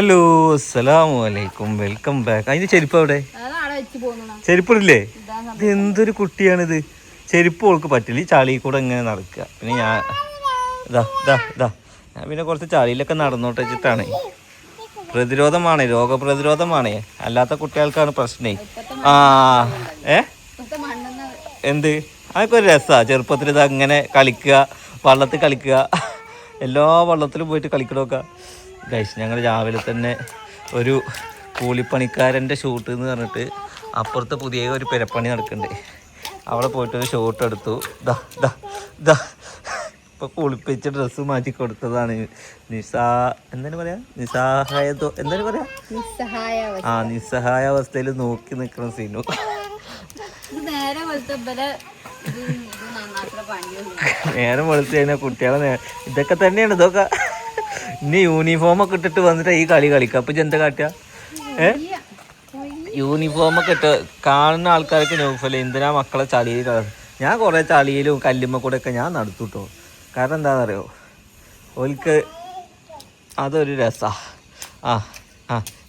Hello അസ്സലാമു അലൈക്കും, welcome back. അതിന്റെ ചെരുപ്പ് എവിടെ? ചെരുപ്പിടില്ലേ? ഇത് എന്തൊരു കുട്ടിയാണിത്. ചെരുപ്പ് ഓൾക്ക് പറ്റില്ല, ഈ ചളി കൂടെ ഇങ്ങനെ നടക്കുക. പിന്നെ ഞാൻ ഞാൻ പിന്നെ കുറച്ച് ചളിയിലൊക്കെ നടന്നോട്ട് വെച്ചിട്ടാണ്. പ്രതിരോധമാണ്, രോഗപ്രതിരോധമാണ്. അല്ലാത്ത കുട്ടികൾക്കാണ് പ്രശ്നേ. എന്ത് അതൊക്കെ ഒരു രസമാണ്. ചെറുപ്പത്തിൽ ഇത് അങ്ങനെ കളിക്കുക, വള്ളത്തിൽ കളിക്കുക, എല്ലാ വള്ളത്തിലും പോയിട്ട് കളിക്കണമൊക്കെ. ഗൈസ്, ഞങ്ങൾ രാവിലെ തന്നെ ഒരു കൂലിപ്പണിക്കാരൻ്റെ ഷൂട്ട് എന്ന് പറഞ്ഞിട്ട് അപ്പുറത്ത് പുതിയ ഒരു പെരപ്പണി നടക്കുന്നുണ്ട്. അവിടെ പോയിട്ടൊരു ഷൂട്ട് എടുത്തു. ഇപ്പോൾ കുളിപ്പിച്ച് ഡ്രസ്സ് മാറ്റി കൊടുത്തതാണ്. എന്താണ് പറയാ, എന്താണ് പറയാ, നിസ്സഹായാവസ്ഥയിൽ നോക്കി നിൽക്കുന്ന സീനു. നേരം വെളുത്ത് കഴിഞ്ഞാൽ കുട്ടികളെ ഇതൊക്കെ തന്നെയാണ്. ഇതൊക്കെ ഇനി യൂണിഫോമൊക്കെ ഇട്ടിട്ട് വന്നിട്ട് ഈ കളി കളിക്കുക. അപ്പം എന്താ കാട്ടുക? യൂണിഫോമൊക്കെ ഇട്ട് കാണുന്ന ആൾക്കാർക്ക് നോക്കല്ലേ, എന്തിനാ മക്കളെ ചളിയിൽ കളഞ്ഞു. ഞാൻ കുറേ ചളിയിലും കല്ലുമ്മ കൂടെ ഒക്കെ ഞാൻ നടത്തു കേട്ടോ. കാരണം എന്താണെന്നറിയോ, ഓൽക്ക് അതൊരു രസമാണ്.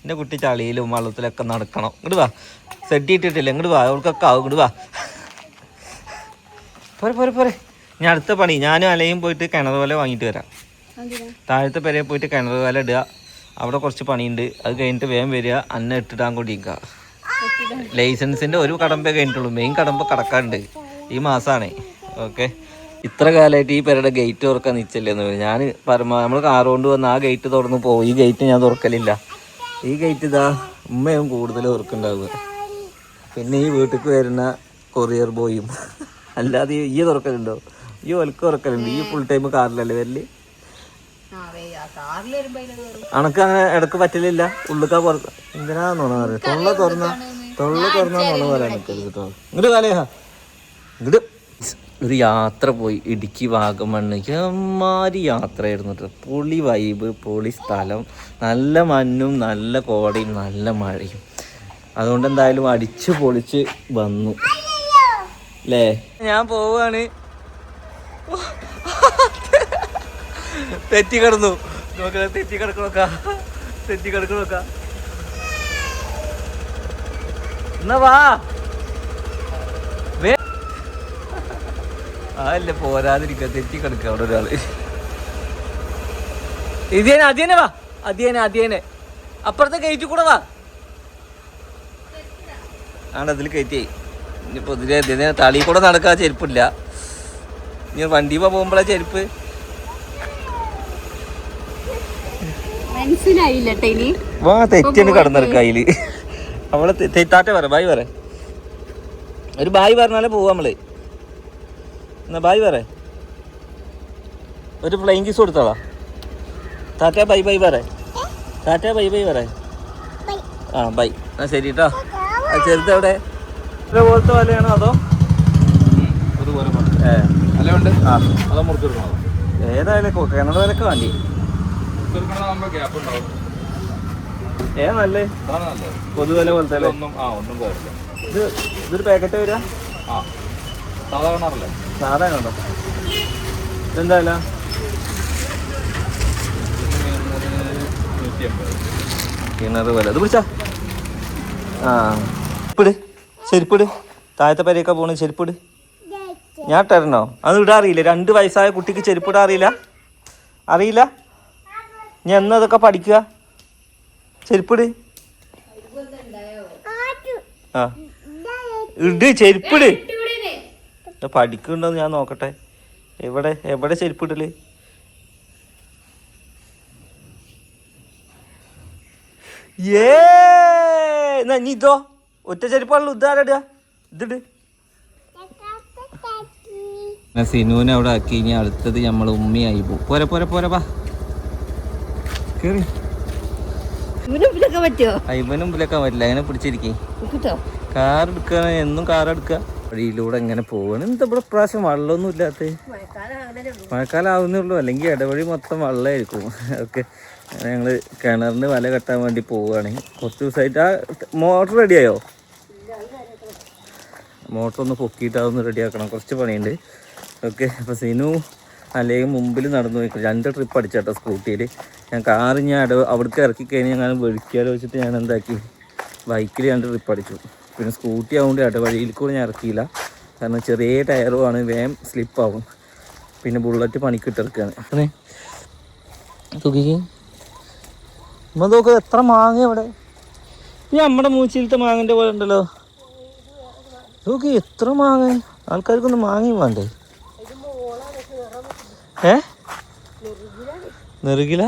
എൻ്റെ കുട്ടി ചളിയിലും വള്ളത്തിലൊക്കെ നടക്കണം. ഇങ്ങോട്ട് വാ, സെറ്റ് ഇട്ടിട്ടില്ല, ഇങ്ങോട്ട് വാ, അവൾക്കൊക്കെ ആവും. ഇങ്ങോട്ട് വാ, പോരെ. ഞാൻ അടുത്ത പണി, ഞാനും അലയും പോയിട്ട് കിണർ വല വാങ്ങിയിട്ട് വരാം. താഴത്തെ പെരയിൽ പോയിട്ട് കിണർ വല ഇടുക. അവിടെ കുറച്ച് പണിയുണ്ട്. അത് കഴിഞ്ഞിട്ട് വേഗം വരിക, അന്ന ഇട്ടിടാൻ കൊണ്ടിരിക്കുക. ലൈസൻസിൻ്റെ ഒരു കടമ്പേ കഴിഞ്ഞിട്ടുള്ളൂ, മെയിൻ കടമ്പ കടക്കാറുണ്ട്. ഈ മാസമാണ്. ഓക്കെ, ഇത്ര കാലമായിട്ട് ഈ പെരയുടെ ഗേറ്റ് തുറക്കാൻ നിച്ചല്ലേന്ന് പറയും. ഞാൻ നമ്മൾ കാറ് കൊണ്ട് വന്ന് ആ ഗേറ്റ് തുറന്ന് പോകും. ഈ ഗേറ്റ് ഞാൻ തുറക്കലില്ല. ഈ ഗേറ്റ് ഇതാ ഉമ്മയും കൂടുതൽ തുറക്കുണ്ടാവുക. പിന്നെ ഈ വീട്ടിലേക്ക് വരുന്ന കൊറിയർ ബോയും. അല്ലാതെ ഈ തുറക്കലുണ്ടോ? ഈ ഒലക്ക് തുറക്കലുണ്ട്. ഈ ഫുൾ ടൈം കാറിലല്ലേ വരല്? അണക്ക് അങ്ങനെ ഇടക്ക് പറ്റലില്ല. ഉള്ളിക്കാ പുറത്ത് എന്തിനാന്നോണ പറയാം. തൊള്ള തുറന്നാന്നോണ പോലെ നിൽക്കരുത് കേട്ടോ. ഇങ്ങോട്ട് കാലേഹാ, ഇങ്ങോട്ട്. ഒരു യാത്ര പോയി, ഇടുക്കി വാഗമണ്ണ്. എമ്മാരി യാത്രയായിരുന്നു കേട്ടോ. പൊളി വൈബ്, പൊളി സ്ഥലം, നല്ല മഞ്ഞും നല്ല കോടയും നല്ല മഴയും. അതുകൊണ്ട് എന്തായാലും അടിച്ച് പൊളിച്ച് വന്നു അല്ലേ. ഞാൻ പോവാണ്. തെറ്റി കിടന്നു നോക്ക, തെറ്റി കിടക്കണോക്ക. എന്നാ വാ, അതല്ലേ പോരാതിരിക്ക, തെറ്റി കിടക്ക. അവിടെ ഒരാള് അതിയനെ വാ, അതിയനെ അപ്പുറത്തെ കയറ്റി കൂടെ വാ. അതിൽ കയറ്റിയായി. ഇനി പൊതുവെ ഇതിനെ തളി കൂടെ നടക്കാൻ ചെരുപ്പില്ല. ഇനി വണ്ടി പോകുമ്പോഴാ ചെരുപ്പ്. വാ, തെറ്റിയാണ് കടന്നിറക്ക. അതില് അവളെ തെറ്റാറ്റ പറ, ബായ് പറ. ഒരു ബായ് പറഞ്ഞാലേ പോവാ നമ്മള്. എന്നാ ബായ് പറ, ഒരു ഫ്ലൈങ് കിസ് കൊടുത്തോളാ. ടാറ്റ ബൈ ബൈ പറ, ടാറ്റ ബൈ ബൈ പറ. ബൈ. ആ ശരി കേട്ടോ. ചെറുതെവിടെ? പോലത്തെ വലയാണോ അതോ ഏതായാലും കിണർ വലൊക്കെ വേണ്ടി? നല്ലേ പൊതുവല പോലത്തെ ഇതൊരു പാക്കറ്റ് വരിക. സാധാ കണ്ടോ? ഇതെന്തായാലും കിണർ വല. ഇത് പിടിച്ചാ ചെരുപ്പിട്. താഴത്തെ പേരൊക്കെ പോണ ചെരുപ്പിട്. ഞാൻ ഇട്ടരണോ? അത് ഇടാൻ അറിയില്ല. 2 വയസ്സായ കുട്ടിക്ക് ചെരുപ്പിടാൻ അറിയില്ല. ഞാൻ എന്നാ അതൊക്കെ പഠിക്കുക? ചെരുപ്പിട്. ഇട്, ചെരുപ്പിട്. പഠിക്കുന്നുണ്ടോന്ന് ഞാൻ നോക്കട്ടെ. എവിടെ ചെരുപ്പിടല്? എന്നാ നീ ഇതോ ഒറ്റ ചെരുപ്പാണല്ലോ. ഇതാരടുക? ഇതിട്. സിനുവിനെ അവിടെ ആക്കി. ഇനി അടുത്തത് നമ്മൾ ഉമ്മയായി പോകും. പോരെ വാ, കേറി. ഇവനും മുമ്പിലൊക്കെ പറ്റില്ല. അങ്ങനെ പിടിച്ചിരിക്കേ. കാർ എടുക്കുക, എന്നും കാർ എടുക്കുക. വഴിയിലൂടെ എങ്ങനെ പോവാണ്. എന്താ ഇവിടെ പ്രാവശ്യം വെള്ളമൊന്നും ഇല്ലാത്ത? മഴക്കാലം ആവുന്നേ ഉള്ളൂ. അല്ലെങ്കിൽ ഇടവഴി മൊത്തം വെള്ളമായിരിക്കും. ഓക്കെ, ഞങ്ങള് കിണറിന് വല കെട്ടാൻ വേണ്ടി പോവുകയാണ്. കുറച്ച് ദിവസമായിട്ട്. ആ മോട്ടർ റെഡിയായോ? മോട്ടർ ഒന്ന് പൊക്കിയിട്ട് അതൊന്ന് റെഡിയാക്കണം. കുറച്ച് പണിയുണ്ട്. ഓക്കെ, അപ്പോൾ സിനു അല്ലെങ്കിൽ മുമ്പിൽ നടന്നു പോയി 2 ട്രിപ്പ് അടിച്ചേട്ടോ സ്കൂട്ടിയിൽ. ഞാൻ കാറ് ഞാൻ അവിടേക്ക് ഇറക്കി കഴിഞ്ഞാൽ ഞാൻ വെളിക്കാലോ വെച്ചിട്ട് ഞാൻ എന്താക്കി ബൈക്കിൽ 2 ട്രിപ്പ് അടിച്ചു. പിന്നെ സ്കൂട്ടി ആവുകൊണ്ട് ഇടവഴിയിൽ കൂടെ ഞാൻ ഇറക്കിയില്ല, കാരണം ചെറിയ ടയറുമാണ്, വേഗം സ്ലിപ്പാവും. പിന്നെ ബുള്ളറ്റ് പണിക്കിട്ടെടുക്കുകയാണ്. അങ്ങനെ തുകയ്ക്ക് നമ്മൾ നോക്ക് എത്ര മാങ്ങ ഇവിടെ. ഈ നമ്മുടെ മൂച്ചിലത്തെ മാങ്ങൻ്റെ പോലെ ഉണ്ടല്ലോ. നോക്ക് എത്ര മാങ്ങ, ആൾക്കാർക്കൊന്നും മാങ്ങയും വേണ്ടേ. നെറുകില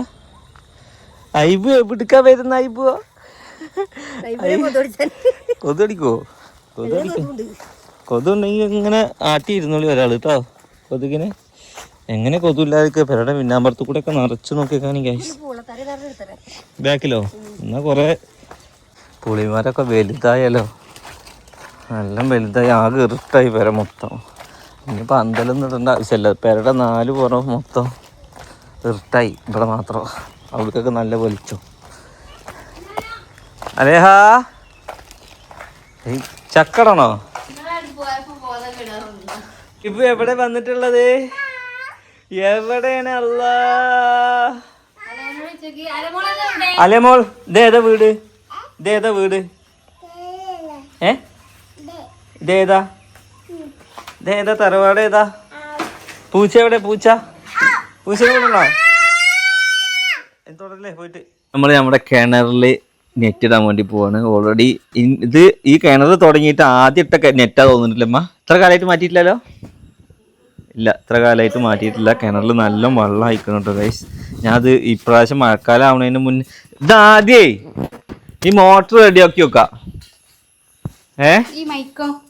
അയിബ് എവിടുക്കാ വരുന്ന അയിബോ? കൊതടിക്കോ? കൊതുണ്ടെങ്കിൽ ഇങ്ങനെ ആട്ടിയിരുന്നോളി ഒരാൾ കേട്ടോ. കൊതുകിനെ എങ്ങനെ കൊതുല്ലാതൊക്കെ പെരയുടെ പിന്നാമ്പുറത്ത് കൂടെ ഒക്കെ നിറച്ച് നോക്കിയേക്കാണെങ്കിൽ ബാക്കിലോ. എന്നാ കൊറേ പുളിമാരൊക്കെ വലുതായാലോ, നല്ല വലുതായി, ആകെ ഇരുട്ടായി പെര മൊത്തം. ഇനി പന്തലൊന്നും ഇടേണ്ട ആവശ്യമില്ല, പെരയുടെ 4 പുറം മൊത്തം ഇരുട്ടായി. ഇവിടെ മാത്രം അവിടേക്കൊക്കെ നല്ല വലിച്ചു. അലേഹാ ചക്കടണോ ഇപ്പൊ എവിടെ വന്നിട്ടുള്ളത്? എവിടെയാണ്? അല്ലാ അലേമോൾ ഇതേതാ വീട്? ഇതേതാ വീട്? ഇതേതാ? ഇതേതാ തറവാട്? ഏതാ? പൂച്ച എവിടെ? പൂച്ച കൊണ്ടോ തുടരല്ലേ പോയിട്ട്. നമ്മൾ നമ്മുടെ കിണറിൽ നെറ്റ് ഇടാൻ വേണ്ടി പോവാണ്. ഓൾറെഡി ഈ കിണർ തുടങ്ങിയിട്ട് ആദ്യം ഇട്ട നെറ്റാ തോന്നുന്നില്ലമ്മ. ഇത്ര കാലമായിട്ട് മാറ്റിയിട്ടില്ലല്ലോ? ഇല്ല, ഇത്ര കാലമായിട്ട് മാറ്റിയിട്ടില്ല. കിണറിൽ നല്ല വെള്ളം അയക്കുന്നുണ്ട് ഗൈസ്. ഞാനത് ഇപ്രാവശ്യം മഴക്കാലം ആവുന്നതിന് മുന്നേ ഇതാദ്യേ ഈ മോട്ടർ റെഡിയാക്കി വെക്കാം.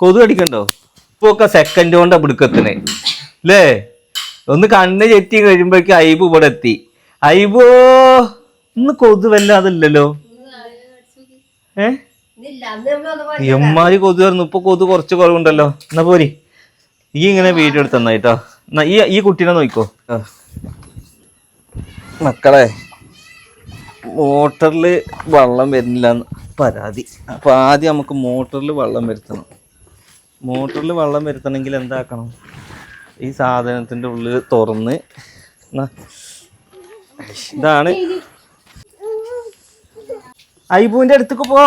കൊതു അടിക്കണ്ടോ? ഇപ്പൊ ഒക്കെ സെക്കൻഡ് കൊണ്ട് പിടുക്കത്തിനെ അല്ലേ? ഒന്ന് കണ്ണ് ചെറ്റി കഴിയുമ്പോഴേക്കും അയിബ് ഇവിടെ എത്തി. അയിബോ ഇന്ന് കൊതു വല്ലാതില്ലല്ലോ. എമ്മാരി കൊതു ആയിരുന്നു. ഇപ്പൊ കൊതു കുറച്ച് കുറവുണ്ടല്ലോ. എന്നാ പോരി, ഈ ഇങ്ങനെ വീഡിയോ എടുത്തന്നായിട്ടോ. എന്നാ ഈ കുട്ടീനെ നോക്കിക്കോ. മക്കളെ മോട്ടറിൽ വെള്ളം വരുന്നില്ല എന്ന് പരാതി. അപ്പൊ ആദ്യം നമുക്ക് മോട്ടറിൽ വെള്ളം വരുത്തണം. മോട്ടറിൽ വെള്ളം വരുത്തണമെങ്കിൽ എന്താക്കണം? ഈ സാധനത്തിന്റെ ഉള്ളിൽ തുറന്ന് ഇതാണ്. ഐബുവിന്റെ അടുത്തേക്ക് പോ.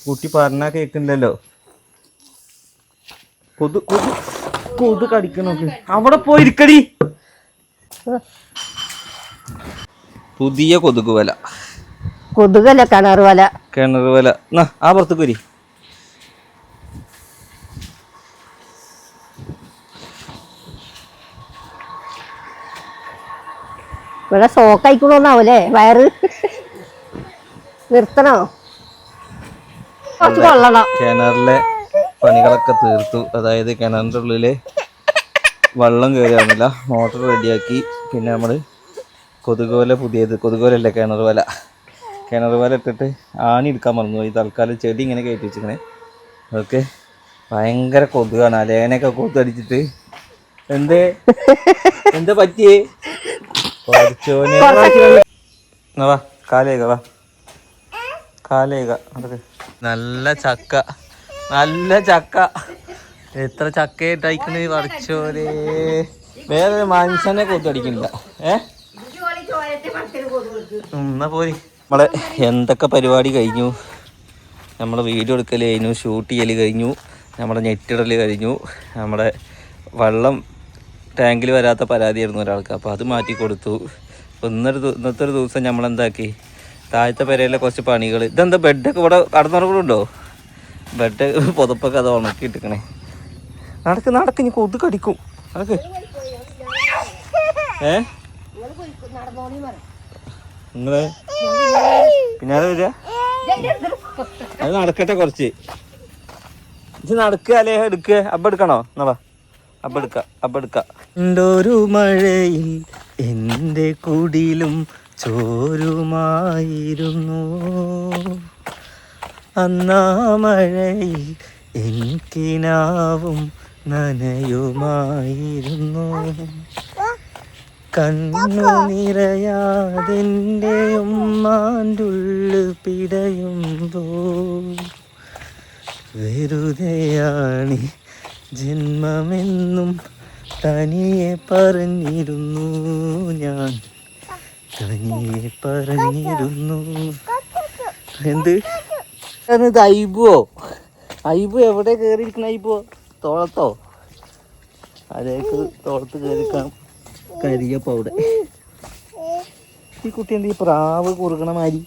കുട്ടി പറഞ്ഞാ കേൾക്കുന്നില്ലല്ലോ. കൊതു കടിക്കണോ? അവിടെ പോയിരിക്കടി. പുതിയ കൊതുക് വല. കൊതുകല്ല, കിണർ വല. കിണർ വല. ആ പുറത്തേക്ക് വരി. ഇവിടെ സോക്കായിക്കണോന്നാവൂലേ വയറ്? നിർത്തണോ? കുറച്ച് കൊള്ളണം. കിണറിലെ പണികളൊക്കെ തീർത്തു. അതായത് കിണറിൻ്റെ ഉള്ളിൽ വെള്ളം കയറിയാവുന്നില്ല. മോട്ടർ റെഡിയാക്കി. പിന്നെ നമ്മൾ കൊതുക് വല, പുതിയത് കൊതുക് വലല്ലേ കിണർ വല. കിണർ വല ഇട്ടിട്ട് ആണി എടുക്കാൻ മറന്നുപോയി. തൽക്കാലം ചെടി ഇങ്ങനെ കയറ്റി വെച്ചിങ്ങനെ. അതൊക്കെ ഭയങ്കര കൊതുകാണ്. അലേനൊക്കെ കൊതുകടിച്ചിട്ട് എന്താ പറ്റിയേ? വാ കാലേക, വാ കാലേക. നല്ല ചക്ക, നല്ല ചക്ക. എത്ര ചക്കയിട്ടയക്കണ പറിച്ചോലേ. വേറൊരു മനുഷ്യനെ കൊത്തടിക്കണില്ല. എന്നാ പോരി. നമ്മളെ എന്തൊക്കെ പരിപാടി കഴിഞ്ഞു. നമ്മളെ വീഡിയോ എടുക്കൽ കഴിഞ്ഞു, ഷൂട്ട് ചെയ്യൽ കഴിഞ്ഞു, നമ്മുടെ നെറ്റിടൽ കഴിഞ്ഞു. നമ്മുടെ വെള്ളം ടാങ്കിൽ വരാത്ത പരാതിയായിരുന്നു ഒരാൾക്ക്. അപ്പോൾ അത് മാറ്റി കൊടുത്തു. അപ്പോൾ ഇന്നത്തെ ഒരു ദിവസം നമ്മളെന്താക്കി, താഴത്തെ പെരയിലെ കുറച്ച് പണികൾ. ഇതെന്താ ബെഡൊക്കെ ഇവിടെ കടന്നുറങ്ങുന്നുണ്ടോ? ബെഡ് പുതപ്പൊക്കെ അത് ഉണക്കിയിട്ടിക്കണേ. നടക്ക് ഇനി കൊതു കടിക്കും. നടക്ക്. നിങ്ങള് പിന്നാലെ വരിക. അത് നടക്കട്ടെ കുറച്ച്. ഇത് നടക്കുക അല്ലേ? എടുക്കുക. അബ്ബ എടുക്കണോ? എന്നാ വാ, അബ്ബെടുക്ക. ഒരു മഴയിൽ എൻ്റെ കുടിലും ചോരുമായിരുന്നു. അന്നാ മഴയിൽ എനിക്കിനാവും നനയുമായിരുന്നു. കണ്ണു നിറയാതെൻ്റെ ഉമ്മാൻ്റുള്ളു പിടയുമ്പോൾ വെറുതെയാണ് ജന്മമെന്നും തനിയെ പറഞ്ഞിരുന്നു ഞാൻ, തനിയെ പറഞ്ഞിരുന്നു. എന്ത് ഇത് ഐബുവോ? ഐബു എവിടെ കയറിയിരിക്കണ? ഐബുവോ തോളത്തോ? അതേക്ക് തോളത്ത് കയറിക്കാം. കരിയപ്പോ അവിടെ ഈ കുട്ടി എന്ത് ഈ പ്രാവ് കുറുകണ മാതിരി?